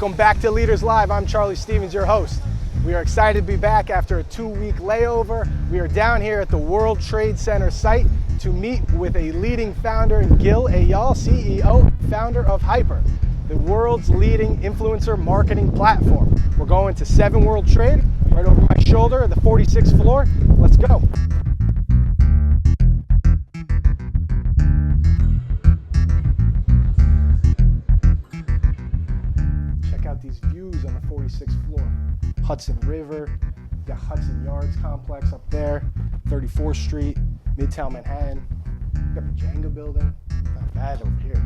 Welcome back to Leaders Live. I'm Charlie Stevens, your host. We are excited to be back after a 2-week layover. We are down here at the World Trade Center site to meet with a leading founder, Gil Eyal, CEO, founder of Hyper, the world's leading influencer marketing platform. We're going to 7 World Trade, right over my shoulder, the 46th floor. Let's go. Check out these views on the 46th floor. Hudson River, got Hudson Yards complex up there, 34th Street, Midtown Manhattan. Got the Jenga building, not bad over here.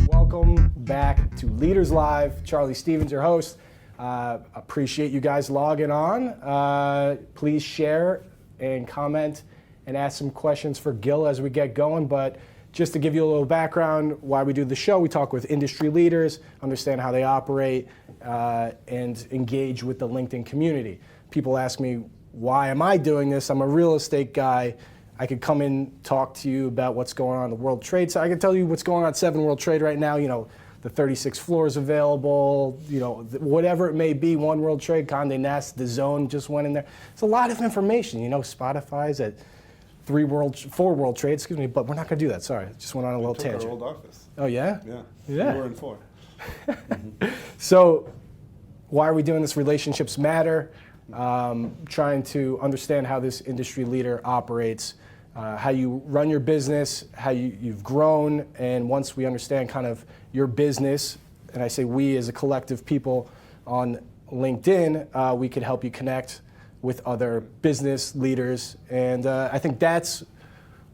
Welcome back to Leaders Live. Charlie Stevens, your host. Appreciate you guys logging on. Please share and comment and ask some questions for Gil as we get going. But just to give you a little background, why we do the show, we talk with industry leaders, understand how they operate, and engage with the LinkedIn community. People ask me, why am I doing this? I'm a real estate guy. I could come in, talk to you about what's going on in the World Trade. So I can tell you what's going on at 7 World Trade right now. You know, the 36 floors available, you know, whatever it may be, 1 World Trade, Condé Nast, The Zone just went in there. It's a lot of information. You know, Spotify's at 4 World Trade, excuse me, but we're not going to do that. Sorry, just went on a little tangent. Our old office. Oh yeah? Yeah. Yeah. 4 and 4. So, why are we doing this? Relationships matter. Trying to understand how this industry leader operates, how you run your business, how you've grown, and once we understand kind of your business, and I say we as a collective people on LinkedIn, we could help you connect with other business leaders, and I think that's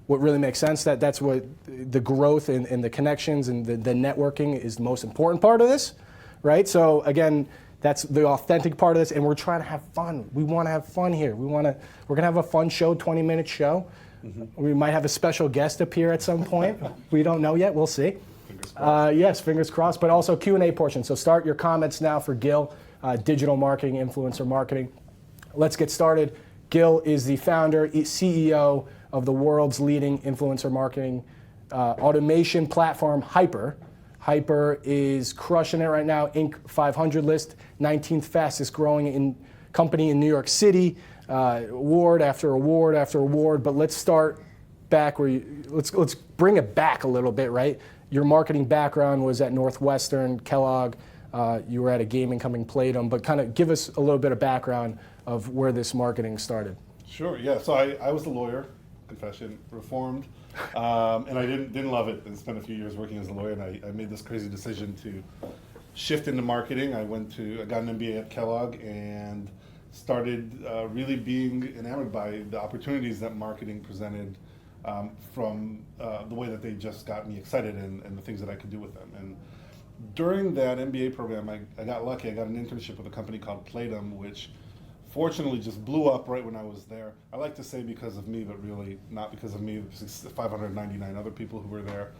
what really makes sense. That's what the growth and the connections and the networking is the most important part of this, right? So again, that's the authentic part of this, and we're trying to have fun. We want to have fun here. We're gonna have a fun show, 20-minute show. Mm-hmm. We might have a special guest appear at some point. We don't know yet. We'll see. Fingers crossed. Yes, fingers crossed. But also Q&A portion. So start your comments now for Gil, digital marketing, influencer marketing. Let's get started. Gil is the founder, CEO of the world's leading influencer marketing automation platform, Hyper. Hyper is crushing it right now, Inc. 500 list, 19th fastest growing company in New York City, award after award after award. But let's start back where let's bring it back a little bit, right? Your marketing background was at Northwestern, Kellogg. You were at a gaming company, Playdom, but kind of give us a little bit of background of where this marketing started. Sure, yeah. So I was a lawyer, confession, reformed, and I didn't love it. I spent a few years working as a lawyer, and I made this crazy decision to shift into marketing. I got an MBA at Kellogg and started really being enamored by the opportunities that marketing presented from the way that they just got me excited and the things that I could do with them. And during that MBA program, I got lucky. I got an internship with a company called Playdom, which fortunately just blew up right when I was there. I like to say because of me, but really not because of me. There's 599 other people who were there.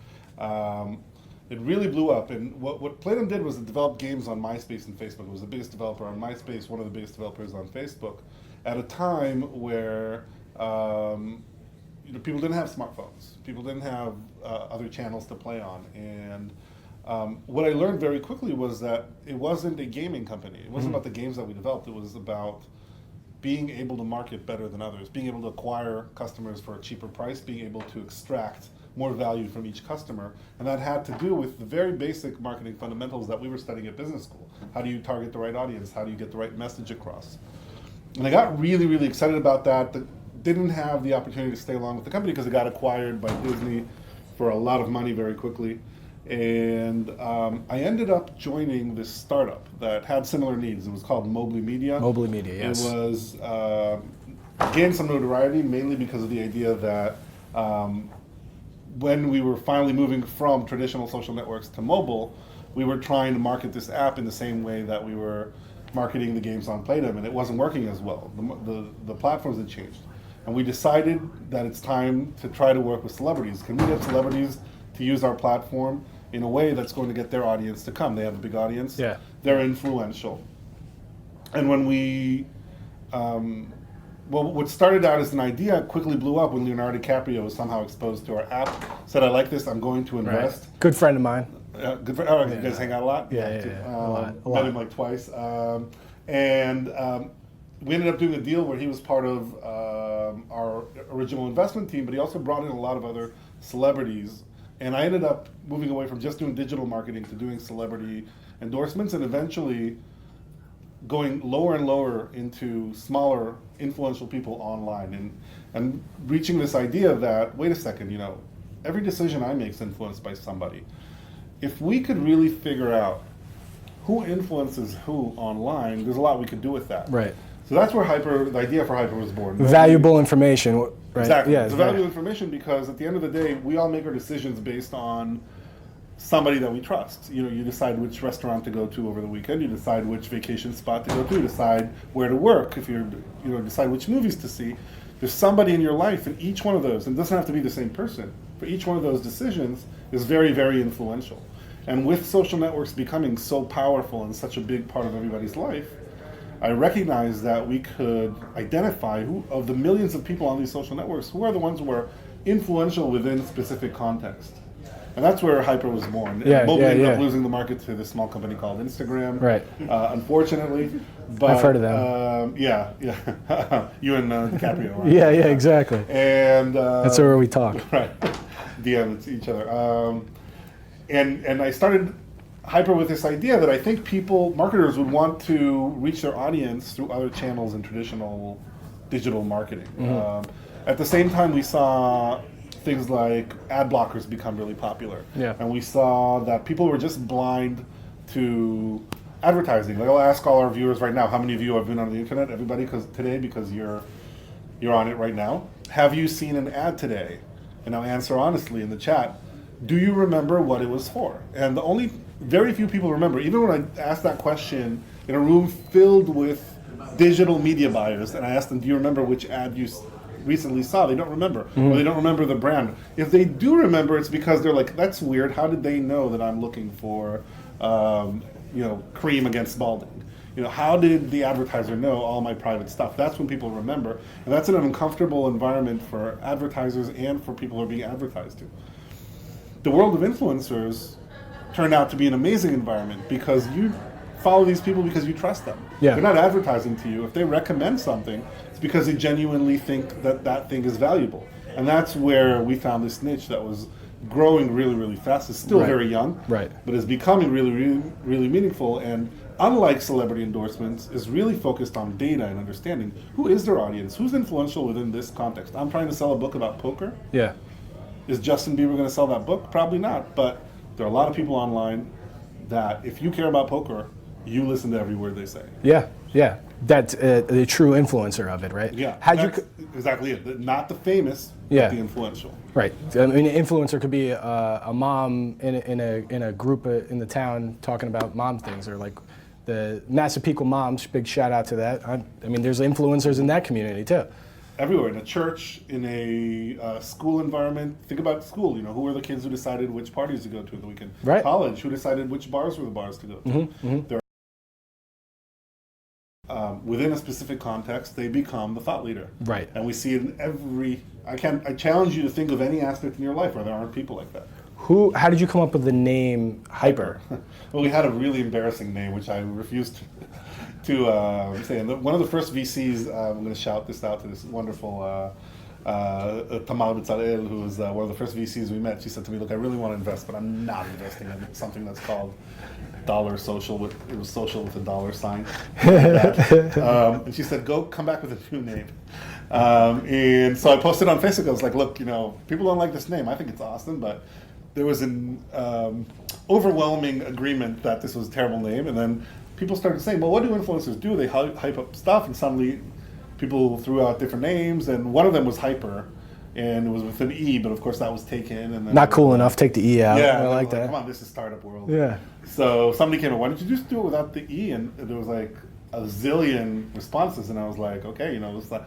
It really blew up, and what Playdom did was it developed games on MySpace and Facebook. It was the biggest developer on MySpace, one of the biggest developers on Facebook, at a time where people didn't have smartphones. People didn't have other channels to play on, and what I learned very quickly was that it wasn't a gaming company. It wasn't about the games that we developed. It was about being able to market better than others, being able to acquire customers for a cheaper price, being able to extract more value from each customer. And that had to do with the very basic marketing fundamentals that we were studying at business school. How do you target the right audience? How do you get the right message across? And I got really, really excited about that. Didn't have the opportunity to stay along with the company because it got acquired by Disney for a lot of money very quickly. And I ended up joining this startup that had similar needs. It was called Mobley Media. Mobley Media, yes. It was gained some notoriety mainly because of the idea that when we were finally moving from traditional social networks to mobile, we were trying to market this app in the same way that we were marketing the games on Playdom, and it wasn't working as well. The platforms had changed. And we decided that it's time to try to work with celebrities. Can we get celebrities to use our platform in a way that's going to get their audience to come? They have a big audience. Yeah. They're influential. And when we well, what started out as an idea quickly blew up when Leonardo DiCaprio was somehow exposed to our app. Said, "I like this. I'm going to invest." Right. Good friend of mine. Good for, you guys hang out a lot? Yeah. A lot. Met him like twice. And we ended up doing a deal where he was part of our original investment team, but he also brought in a lot of other celebrities. And I ended up moving away from just doing digital marketing to doing celebrity endorsements, and eventually going lower and lower into smaller, influential people online, and reaching this idea that, wait a second, every decision I make is influenced by somebody. If we could really figure out who influences who online, there's a lot we could do with that. Right. So that's where the idea for Hyper was born. Valuable information. Right? Exactly. Yeah, it's valuable information because at the end of the day, we all make our decisions based on somebody that we trust. You decide which restaurant to go to over the weekend. You decide which vacation spot to go to. You decide where to work. If decide which movies to see. There's somebody in your life, and each one of those, and it doesn't have to be the same person, but each one of those decisions is very, very influential. And with social networks becoming so powerful and such a big part of everybody's life, I recognize that we could identify who of the millions of people on these social networks, who are the ones who are influential within a specific context. And that's where Hyper was born. Mobile ended up losing the market to this small company called Instagram. Right. Unfortunately. But, I've heard of them. Yeah. You and DiCaprio. Right? Yeah, exactly. And that's where we talk. Right. DM each other. And I started Hyper with this idea that I think marketers would want to reach their audience through other channels in traditional digital marketing. Mm-hmm. At the same time, we saw things like ad blockers become really popular. Yeah. And we saw that people were just blind to advertising. Like, I'll ask all our viewers right now, how many of you have been on the internet? Everybody, because you're on it right now. Have you seen an ad today? And now answer honestly in the chat. Do you remember what it was for? And very few people remember. Even when I asked that question in a room filled with digital media buyers, and I asked them, do you remember which ad you recently saw? They don't remember. Mm-hmm. Or they don't remember the brand. If they do remember, it's because they're like, that's weird. How did they know that I'm looking for cream against balding? How did the advertiser know all my private stuff? That's when people remember. And that's an uncomfortable environment for advertisers and for people who are being advertised to. The world of influencers turned out to be an amazing environment because you follow these people because you trust them. Yeah. They're not advertising to you. If they recommend something, it's because they genuinely think that thing is valuable. And that's where we found this niche that was growing really, really fast. It's still very young, but is becoming really, really, really meaningful. And unlike celebrity endorsements, is really focused on data and understanding who is their audience, who's influential within this context. I'm trying to sell a book about poker. Yeah. Is Justin Bieber going to sell that book? Probably not. But there are a lot of people online that if you care about poker, you listen to every word they say. Yeah. That's the true influencer of it, right? Yeah. Exactly it. Not the famous, but the influential. Right. I mean, an influencer could be a mom in a group in the town talking about mom things, or like the Massapequa moms. Big shout out to that. I mean, there's influencers in that community too. Everywhere, in a church, in a school environment. Think about school. Who were the kids who decided which parties to go to the weekend? Right. College, who decided which bars were the bars to go to? Mm-hmm. Within a specific context, they become the thought leader. Right. And we see it in every. I challenge you to think of any aspect in your life where there aren't people like that. How did you come up with the name Hyper? Well, we had a really embarrassing name, which I refused to say. And one of the first VCs, I'm going to shout this out to this wonderful Tamar Bezalel, who was one of the first VCs we met. She said to me, "Look, I really want to invest, but I'm not investing in something that's called dollar social. It was social with a dollar sign." And she said, come back with a new name. And so I posted on Facebook. I was like, "Look, people don't like this name. I think it's awesome, but." There was an overwhelming agreement that this was a terrible name, and then people started saying, well, what do influencers do? They hype up stuff, and suddenly people threw out different names, and one of them was Hyper, and it was with an E, but of course that was taken. And then not cool enough, take the E out. Yeah, I like that. Come on, this is startup world. Yeah. So somebody came up, why don't you just do it without the E? And there was like a zillion responses, and I was like, okay, it's like,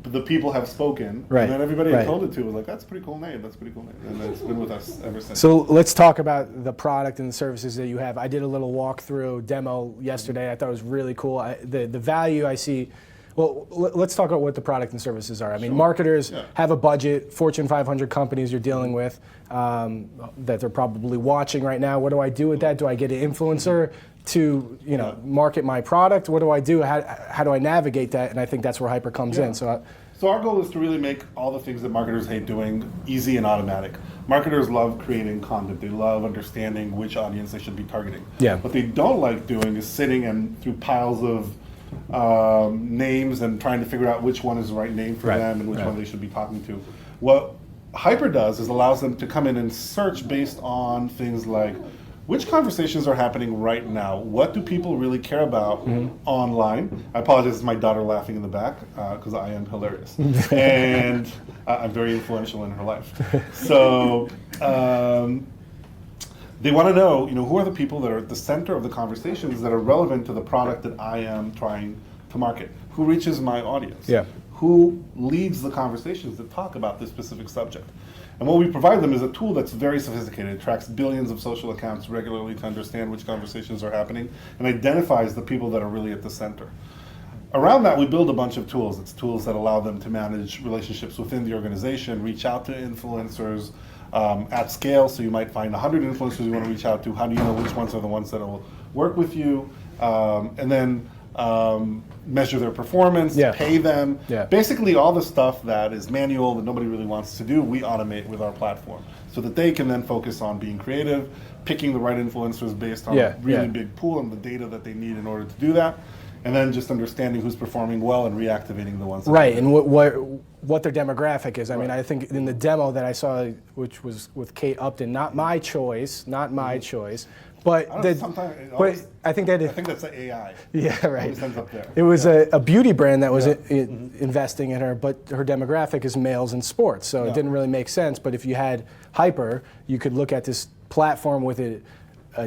the people have spoken, right. And then everybody I told it to was like, that's a pretty cool name, and it's been with us ever since. So let's talk about the product and the services that you have. I did a little walkthrough demo yesterday. I thought it was really cool. The value I see Well, let's talk about what the product and services are. I mean, marketers have a budget, Fortune 500 companies you're dealing with that they're probably watching right now. What do I do with that? Do I get an influencer to market my product? What do I do? How do I navigate that? And I think that's where Hyper comes in. So our goal is to really make all the things that marketers hate doing easy and automatic. Marketers love creating content. They love understanding which audience they should be targeting. Yeah. What they don't like doing is sitting and through piles of names and trying to figure out which one is the right name for them and which one they should be talking to. What Hyper does is allows them to come in and search based on things like which conversations are happening right now? What do people really care about online? I apologize, it's my daughter laughing in the back because I am hilarious. And I'm very influential in her life. So they want to know, who are the people that are at the center of the conversations that are relevant to the product that I am trying to market? Who reaches my audience? Yeah. Who leads the conversations that talk about this specific subject? And what we provide them is a tool that's very sophisticated. It tracks billions of social accounts regularly to understand which conversations are happening and identifies the people that are really at the center. Around that, we build a bunch of tools. It's tools that allow them to manage relationships within the organization, reach out to influencers at scale. So you might find 100 influencers you want to reach out to. How do you know which ones are the ones that will work with you? And then measure their performance, pay them. Basically all the stuff that is manual that nobody really wants to do, we automate with our platform so that they can then focus on being creative, picking the right influencers based on a really big pool and the data that they need in order to do that, and then just understanding who's performing well and reactivating the ones that and what their demographic is. I mean, I think in the demo that I saw, which was with Kate Upton, not my choice, but I think that's the AI. Yeah, right. It ends up there. It was a beauty brand that was investing in her, but her demographic is males in sports, so it didn't really make sense. But if you had Hyper, you could look at this platform with a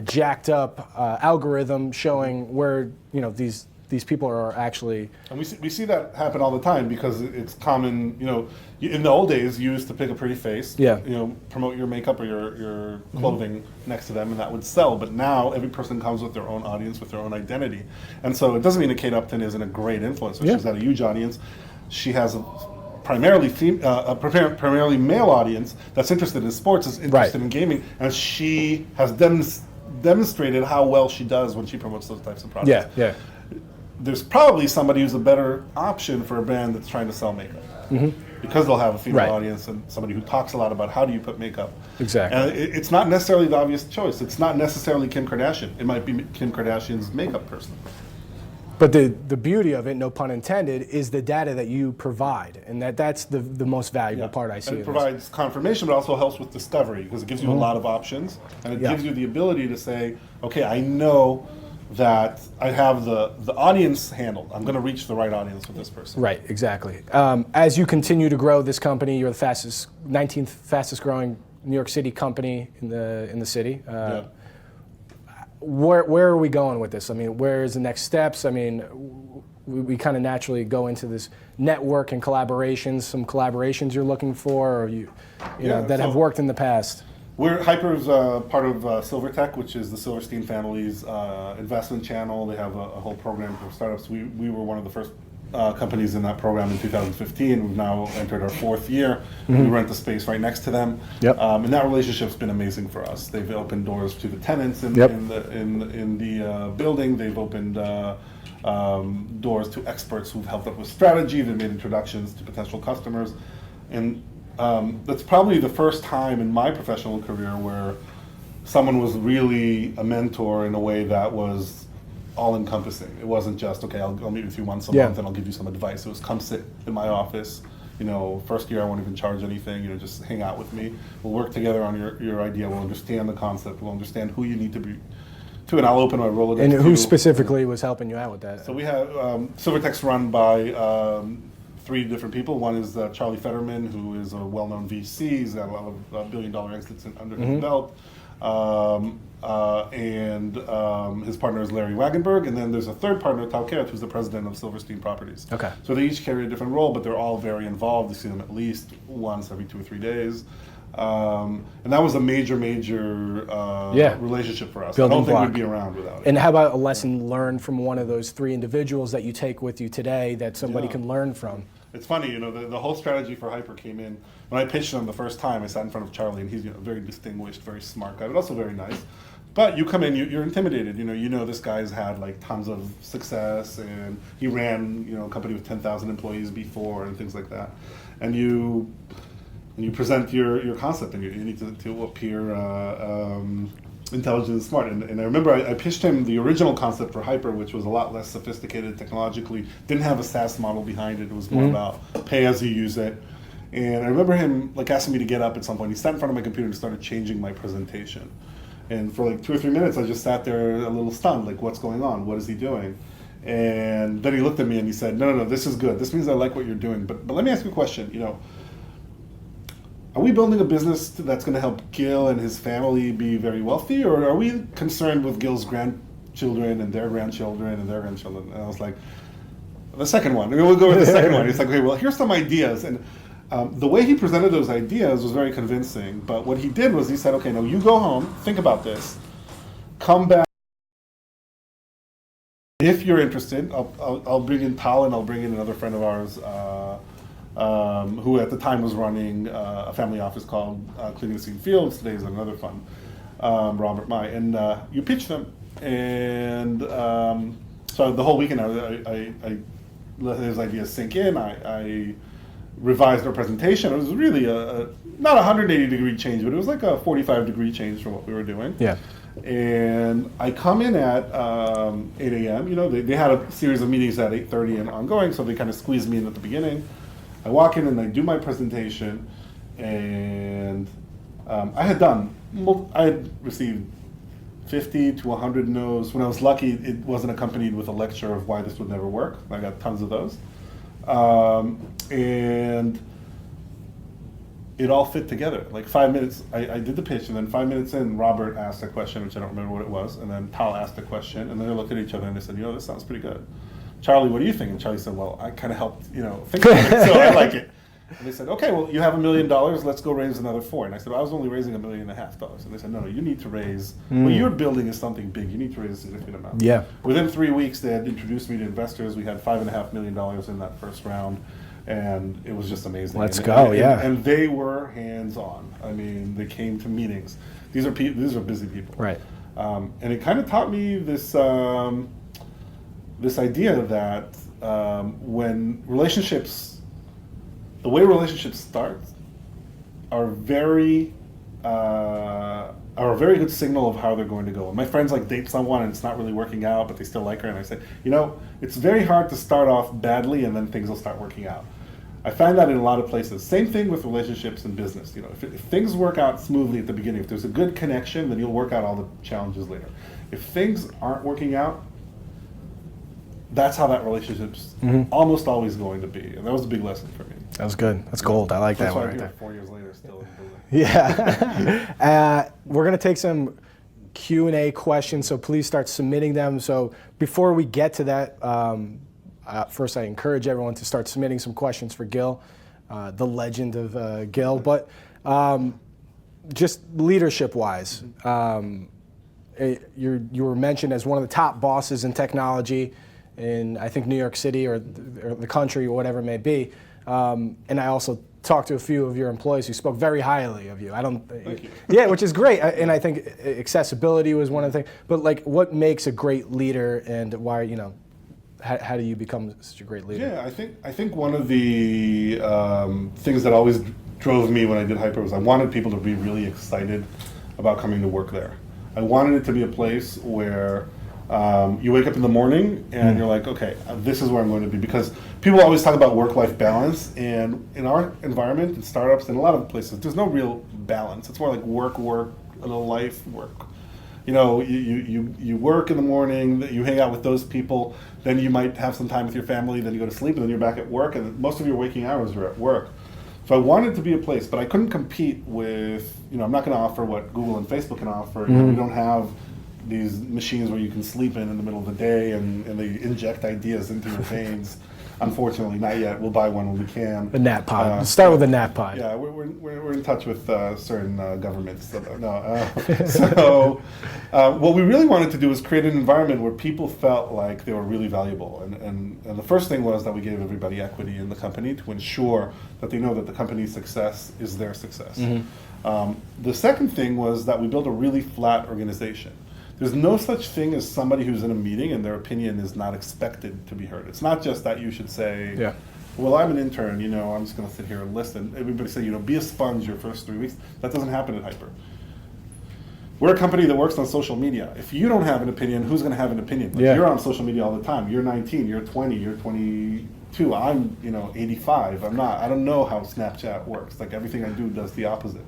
jacked up algorithm showing where these people are actually. And we see that happen all the time because it's common. In the old days, you used to pick a pretty face. Promote your makeup or your clothing next to them, and that would sell. But now every person comes with their own audience, with their own identity, and so it doesn't mean that Kate Upton isn't a great influencer. She's got a huge audience. She has a primarily male audience that's interested in sports, is interested in gaming, and she has demonstrated how well she does when she promotes those types of products. There's probably somebody who's a better option for a brand that's trying to sell makeup. Because they'll have a female audience and somebody who talks a lot about how do you put makeup. Exactly. And it's not necessarily the obvious choice. It's not necessarily Kim Kardashian. It might be Kim Kardashian's makeup person. But the beauty of it, no pun intended, is the data that you provide. And that's the most valuable part I see. And it provides confirmation, but also helps with discovery because it gives you a lot of options. And it gives you the ability to say, okay, I know that I have the audience handled. I'm going to reach the right audience with this person. Right, exactly. As you continue to grow this company, you're the 19th fastest growing New York City company in the city. Where are we going with this? I mean, where is the next steps? I mean, we kind of naturally go into this network and collaborations. Some collaborations you're looking for, or that have worked in the past. Hyper's part of Silvertech, which is the Silverstein family's investment channel. They have a whole program for startups. We were one of the first companies in that program in 2015. We've now entered our 4th year. We rent the space right next to them. And that relationship's been amazing for us. They've opened doors to the tenants in the building. They've opened doors to experts who've helped us with strategy. They've made introductions to potential customers. And that's probably the first time in my professional career where someone was really a mentor in a way that was all-encompassing. It wasn't just, okay, I'll meet with you once a month and I'll give you some advice. It was, come sit in my office. First year I won't even charge anything. Just hang out with me. We'll work together on your idea. We'll understand the concept. We'll understand who you need to be to, and I'll open my Rolodex. And who specifically was helping you out with that? So we have Silvertech's run by 3 different people. One is Charlie Fetterman, who is a well-known VC. He's got a lot of billion-dollar exits under his belt. And his partner is Larry Wagenberg. And then there's a third partner, Tal Keret, who's the president of Silverstein Properties. So they each carry a different role, but they're all very involved. You see them at least once every 2 or 3 days. And that was a major relationship for us. I Building don't think block. we'd be around without it. And how about a lesson learned from one of those three individuals that you take with you today that somebody can learn from? It's funny, the whole strategy for Hyper came in when I pitched him the first time. I sat in front of Charlie, and he's a very distinguished, very smart guy, but also very nice. But you come in, you're intimidated. You know this guy's had like tons of success, and he ran a company with 10,000 employees before, and things like that. And you present your concept, and you need to appear intelligent and smart. And I remember I pitched him the original concept for Hyper, which was a lot less sophisticated technologically, didn't have a SaaS model behind it. It was more about pay as you use it. And I remember him asking me to get up at some point. He sat in front of my computer and started changing my presentation. And for 2 or 3 minutes, I just sat there a little stunned, what's going on? What is he doing? And then he looked at me and he said, no, this is good. This means I like what you're doing. But let me ask you a question. Are we building a business that's going to help Gil and his family be very wealthy, or are we concerned with Gil's grandchildren and their grandchildren and their grandchildren? And I was like, the second one. We'll go with the second one. He's like, okay, well, here's some ideas. And the way he presented those ideas was very convincing. But what he did was he said, okay, now you go home, think about this, come back. If you're interested, I'll bring in Tal, and I'll bring in another friend of ours, who at the time was running a family office called Cleaning the Scene Fields. Today is another fund, Robert Mai. And you pitch them. And so the whole weekend I let his ideas sink in. I revised our presentation. It was really not a 180-degree change, but it was like a 45-degree change from what we were doing. Yeah. And I come in at 8 a.m. They had a series of meetings at 8:30 and ongoing, so they kind of squeezed me in at the beginning. I walk in and I do my presentation, and I had received 50 to 100 no's. When I was lucky, it wasn't accompanied with a lecture of why this would never work. I got tons of those. And it all fit together. 5 minutes, I did the pitch, and then 5 minutes in, Robert asked a question, which I don't remember what it was, and then Tal asked a question, and then they looked at each other and they said, this sounds pretty good. Charlie, what do you think? And Charlie said, well, I kind of helped, think about it, so I like it. And they said, okay, well, you have $1 million, let's go raise another $4 million. And I said, well, I was only raising $1.5 million. And they said, no, you need to raise, what you're building is something big, you need to raise a significant amount. Yeah. Within 3 weeks, they had introduced me to investors. We had $5.5 million in that first round, and it was just amazing. Let's go, yeah. And they were hands-on. I mean, they came to meetings. These are busy people. Right. And it kind of taught me this idea that when the way relationships start are a very good signal of how they're going to go. And my friends date someone and it's not really working out, but they still like her, and I say, it's very hard to start off badly and then things will start working out. I find that in a lot of places. Same thing with relationships and business. If things work out smoothly at the beginning, if there's a good connection, then you'll work out all the challenges later. If things aren't working out, that's how that relationship's almost always going to be. And that was a big lesson for me. That was good. That's gold. I like that one right there. 4 years later, still in the building. Yeah. We're going to take some Q&A questions, so please start submitting them. So before we get to that, first I encourage everyone to start submitting some questions for Gil, the legend of Gil. But just leadership-wise, you were mentioned as one of the top bosses in technology in, I think, New York City or the country or whatever it may be. And I also talked to a few of your employees who spoke very highly of you. Thank you. Yeah, which is great. And I think accessibility was one of the things. But what makes a great leader, and why, how do you become such a great leader? Yeah, I think one of the things that always drove me when I did Hyper was I wanted people to be really excited about coming to work there. I wanted it to be a place where you wake up in the morning and you're like, okay, this is where I'm going to be. Because people always talk about work-life balance, and in our environment, in startups, and a lot of places, there's no real balance. It's more like work, a little life, work. You work in the morning, you hang out with those people, then you might have some time with your family, then you go to sleep, and then you're back at work, and most of your waking hours are at work. So I wanted to be a place, but I couldn't compete with, I'm not going to offer what Google and Facebook can offer. We don't have these machines where you can sleep in the middle of the day and they inject ideas into your veins. Unfortunately, not yet. We'll buy one when we can. The Nat Pod. Start with the Nat Pod. Yeah, we're in touch with certain governments. So what we really wanted to do was create an environment where people felt like they were really valuable. And the first thing was that we gave everybody equity in the company to ensure that they know that the company's success is their success. The second thing was that we built a really flat organization. There's no such thing as somebody who's in a meeting and their opinion is not expected to be heard. It's not just that you should say, well, I'm an intern, I'm just going to sit here and listen. Everybody say, be a sponge your first 3 weeks. That doesn't happen at Hyper. We're a company that works on social media. If you don't have an opinion, who's going to have an opinion? Like, you're on social media all the time. You're 19, you're 20, you're 22. I'm, 85. I'm not. I don't know how Snapchat works. Like, everything I do does the opposite.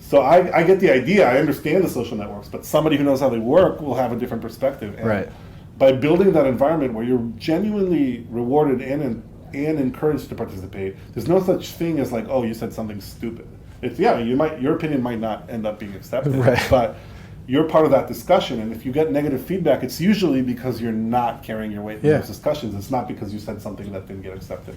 So I get the idea. I understand the social networks, but somebody who knows how they work will have a different perspective. And by building that environment where you're genuinely rewarded and encouraged to participate, there's no such thing as like, oh, you said something stupid. It's your opinion might not end up being accepted, but you're part of that discussion. And if you get negative feedback, it's usually because you're not carrying your weight in those discussions. It's not because you said something that didn't get accepted.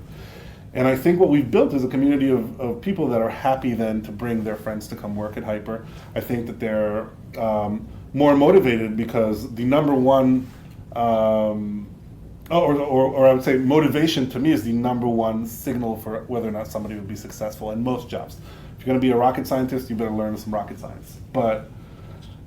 And I think what we've built is a community of people that are happy then to bring their friends to come work at Hyper. I think that they're more motivated because the number one, or I would say motivation to me is the number one signal for whether or not somebody would be successful in most jobs. If you're going to be a rocket scientist, you better learn some rocket science. But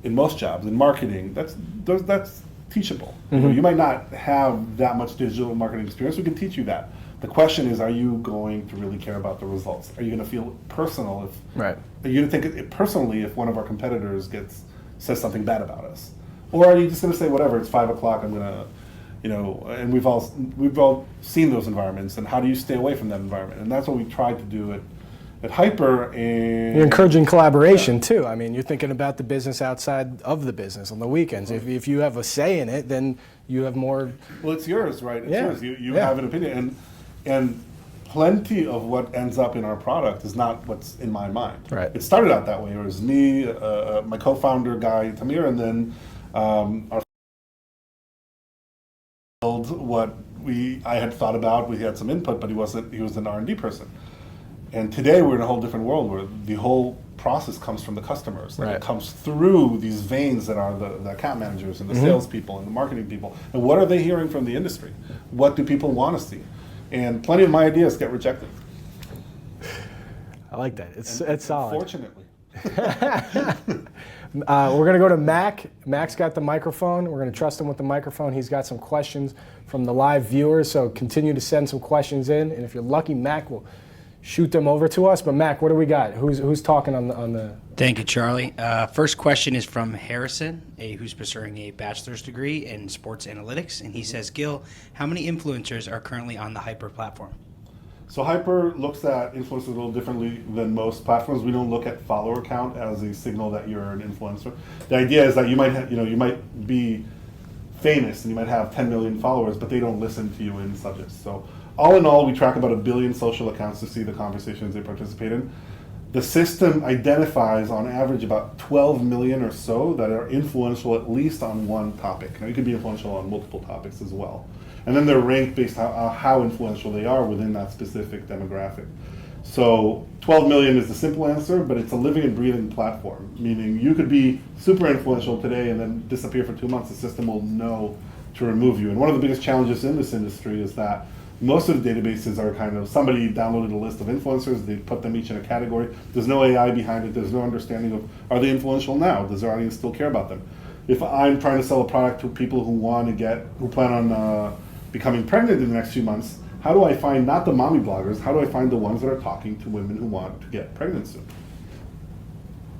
in most jobs, in marketing, that's teachable. You might not have that much digital marketing experience. We can teach you that. The question is, are you going to really care about the results? Are you going to feel personal are you going to take it personally if one of our competitors says something bad about us? Or are you just going to say, whatever, it's 5 o'clock, I'm going to, and we've all seen those environments, and how do you stay away from that environment? And that's what we tried to do at Hyper. And you're encouraging collaboration too. I mean, you're thinking about the business outside of the business on the weekends. If you have a say in it, then you have more. Well, it's yours, right? It's yours. You have an opinion. And plenty of what ends up in our product is not what's in my mind. It started out that way. It was me, my co-founder guy Tamir, and then our what I had thought about. We had some input, but he was an R&D person. And today we're in a whole different world where the whole process comes from the customers. It comes through these veins that are the account managers and the salespeople and the marketing people. And what are they hearing from the industry? What do people want to see? And plenty of my ideas get rejected. I like that. It's solid. Unfortunately. We're going to go to Mac. Mac's got the microphone. We're going to trust him with the microphone. He's got some questions from the live viewers, so continue to send some questions in. And if you're lucky, Mac will shoot them over to us. But Mac, what do we got? Who's talking on the? Thank you, Charlie. First question is from Harrison, who's pursuing a bachelor's degree in sports analytics, and he says, Gil, how many influencers are currently on the Hyper platform? So Hyper looks at influencers a little differently than most platforms. We don't look at follower count as a signal that you're an influencer. The idea is that you might be famous and you might have 10 million followers, but they don't listen to you in subjects. So all in all, we track about 1 billion social accounts to see the conversations they participate in. The system identifies on average about 12 million or so that are influential at least on one topic. Now you could be influential on multiple topics as well. And then they're ranked based on how influential they are within that specific demographic. So 12 million is the simple answer, but it's a living and breathing platform, meaning you could be super influential today and then disappear for 2 months. The system will know to remove you. And one of the biggest challenges in this industry is that most of the databases are kind of, somebody downloaded a list of influencers, they put them each in a category. There's no AI behind it, there's no understanding of, are they influential now? Does their audience still care about them? If I'm trying to sell a product to people who plan on becoming pregnant in the next few months, how do I find not the mommy bloggers, how do I find the ones that are talking to women who want to get pregnant soon?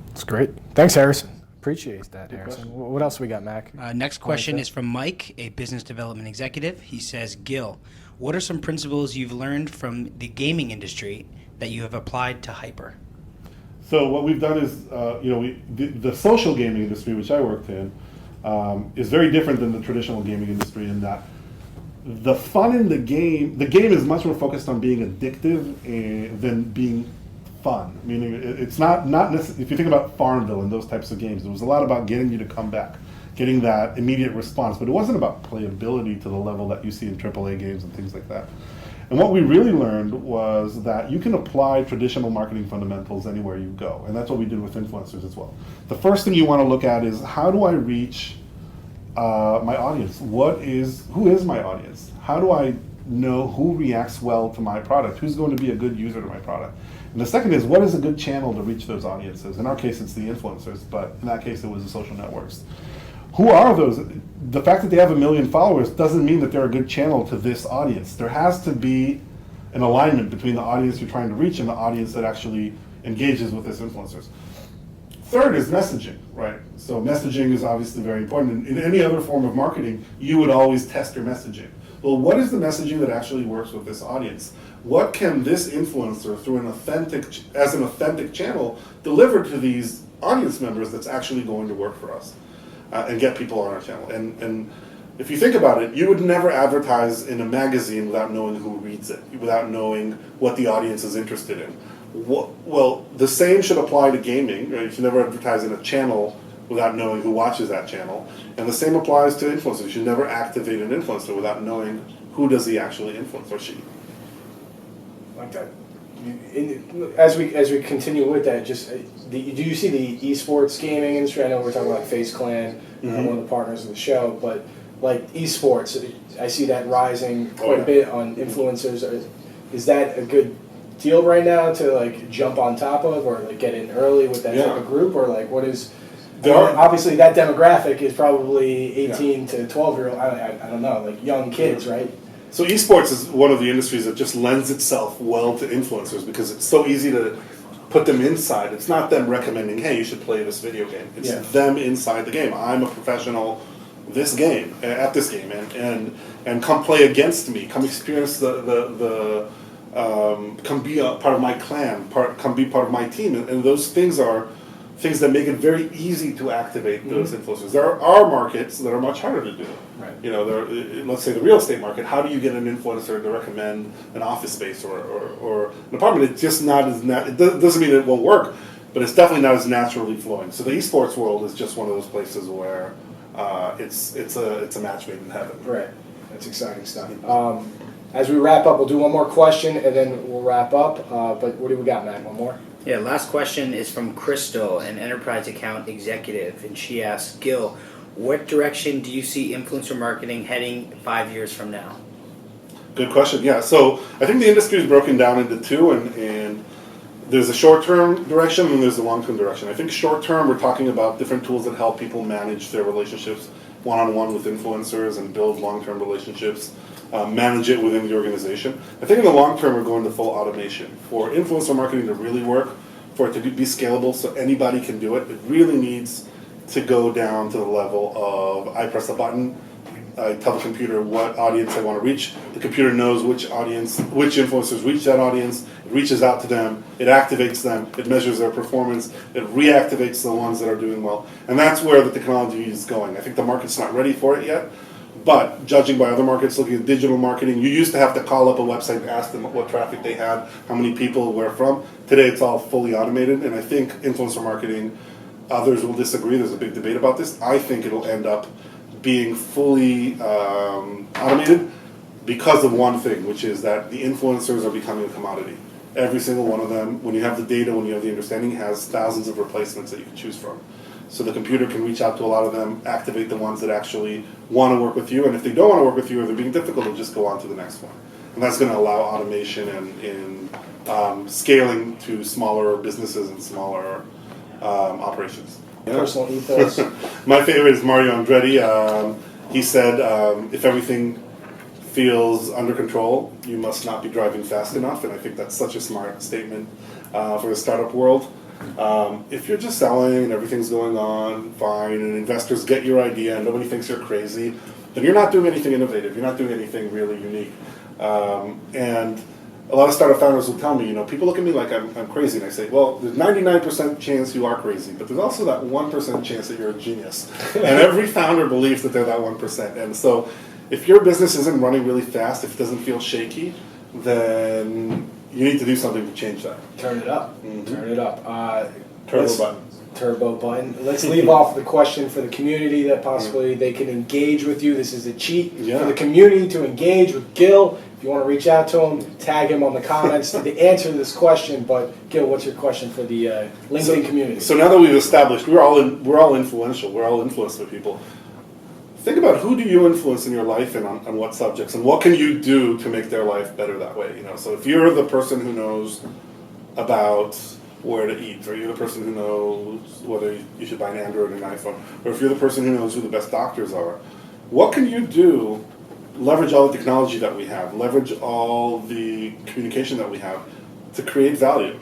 That's great. Thanks, Harrison. Appreciate that, Harrison. What else we got, Mac? Next question is from Mike, a business development executive. He says, Gil, what are some principles you've learned from the gaming industry that you have applied to Hyper? So what we've done is, the social gaming industry, which I worked in, is very different than the traditional gaming industry in that the fun in the game is much more focused on being addictive than being fun. Meaning, it's not necessarily, if you think about Farmville and those types of games, it was a lot about getting you to come back, getting that immediate response. But it wasn't about playability to the level that you see in AAA games and things like that. And what we really learned was that you can apply traditional marketing fundamentals anywhere you go. And that's what we did with influencers as well. The first thing you want to look at is, how do I reach my audience? Who is my audience? How do I know who reacts well to my product? Who's going to be a good user to my product? And the second is, what is a good channel to reach those audiences? In our case, it's the influencers, but in that case, it was the social networks. Who are those? The fact that they have 1 million followers doesn't mean that they're a good channel to this audience. There has to be an alignment between the audience you're trying to reach and the audience that actually engages with this influencers. Third is messaging, right? So messaging is obviously very important. In any other form of marketing, you would always test your messaging. Well, what is the messaging that actually works with this audience? What can this influencer, through an authentic channel, deliver to these audience members that's actually going to work for us and get people on our channel? And if you think about it, you would never advertise in a magazine without knowing who reads it, without knowing what the audience is interested in. Well, the same should apply to gaming, right? You should never advertise in a channel without knowing who watches that channel. And the same applies to influencers. You should never activate an influencer without knowing who does he actually influence, or she. Like that. As we continue with that, do you see the esports gaming industry? I know we're talking about Face Clan, one of the partners of the show, but like esports, I see that rising quite a bit on influencers. Is that a good deal right now to like jump on top of, or like get in early with that type of group, or like what is? Obviously, that demographic is probably 18 to 12-year-old. I don't know, like young kids, right? So esports is one of the industries that just lends itself well to influencers because it's so easy to put them inside. It's not them recommending, hey, you should play this video game. It's them inside the game. I'm a professional at this game, and come play against me. Come experience come be a part of my clan. Come be part of my team. And those things are things that make it very easy to activate those influencers. There are markets that are much harder to do. Right. You know, let's say the real estate market. How do you get an influencer to recommend an office space or an apartment? It's just not as it doesn't mean it won't work, but it's definitely not as naturally flowing. So the esports world is just one of those places where it's a match made in heaven. Right. That's exciting stuff. As we wrap up, we'll do one more question and then we'll wrap up. But what do we got, Matt? One more? Yeah, last question is from Crystal, an enterprise account executive, and she asks, Gil, what direction do you see influencer marketing heading 5 years from now? Good question. Yeah, so I think the industry is broken down into two, and there's a short-term direction and there's a long-term direction. I think short-term, we're talking about different tools that help people manage their relationships one-on-one with influencers and build long-term relationships, manage it within the organization. I think in the long term, we're going to full automation. For influencer marketing to really work, for it to be scalable so anybody can do it, it really needs to go down to the level of I press a button, I tell the computer what audience I want to reach. The computer knows which influencers reach that audience. It reaches out to them. It activates them. It measures their performance. It reactivates the ones that are doing well. And that's where the technology is going. I think the market's not ready for it yet. But judging by other markets, looking at digital marketing, you used to have to call up a website and ask them what traffic they had, how many people, where from. Today it's all fully automated. And I think influencer marketing, others will disagree. There's a big debate about this. I think it'll end up being fully automated because of one thing, which is that the influencers are becoming a commodity. Every single one of them, when you have the data, when you have the understanding, has thousands of replacements that you can choose from. So the computer can reach out to a lot of them, activate the ones that actually want to work with you, and if they don't want to work with you or they're being difficult, they'll just go on to the next one. And that's going to allow automation and scaling to smaller businesses and smaller operations. Personal ethos. My favorite is Mario Andretti. He said, if everything feels under control, you must not be driving fast enough. And I think that's such a smart statement for the startup world. If you're just selling and everything's going on fine and investors get your idea and nobody thinks you're crazy, then you're not doing anything innovative. You're not doing anything really unique. And a lot of startup founders will tell me, people look at me like I'm crazy, and I say, well, there's 99% chance you are crazy, but there's also that 1% chance that you're a genius. And every founder believes that they're that 1%. And so if your business isn't running really fast, if it doesn't feel shaky, then you need to do something to change that. Turn it up. Mm-hmm. Turn it up. Turbo button. turbo button. Let's leave off the question for the community that possibly they can engage with you. This is a cheat for the community to engage with Gil. If you want to reach out to him, tag him on the comments. The answer to this question, but Gil, what's your question for the LinkedIn community? So now that we've established we're all influential, we're all influenced by people. Think about who do you influence in your life and on what subjects, and what can you do to make their life better that way. So if you're the person who knows about where to eat, or you're the person who knows whether you should buy an Android or an iPhone, or if you're the person who knows who the best doctors are, what can you do? Leverage all the technology that we have, leverage all the communication that we have to create value.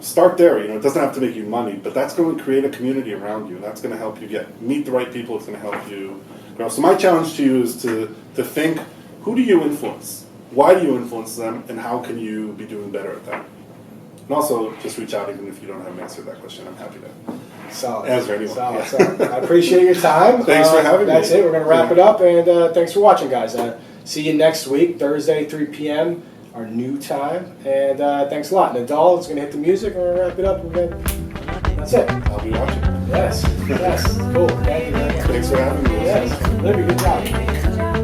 Start there. It doesn't have to make you money, but that's going to create a community around you. That's going to help you meet the right people. It's going to help you grow. So my challenge to you is to think, who do you influence? Why do you influence them? And how can you be doing better at that? And also, just reach out even if you don't have an answer to that question. I'm happy to answer anyone. Solid. I appreciate your time. Thanks for having me. That's it. We're going to wrap it up, and thanks for watching, guys. See you next week, Thursday, 3 p.m., our new time. And thanks a lot. Nadal is going to hit the music, and we're going to wrap it up. That's it. I'll be watching. Yes. Cool. Thank you. Thanks for having me. Yes. Libby, good job.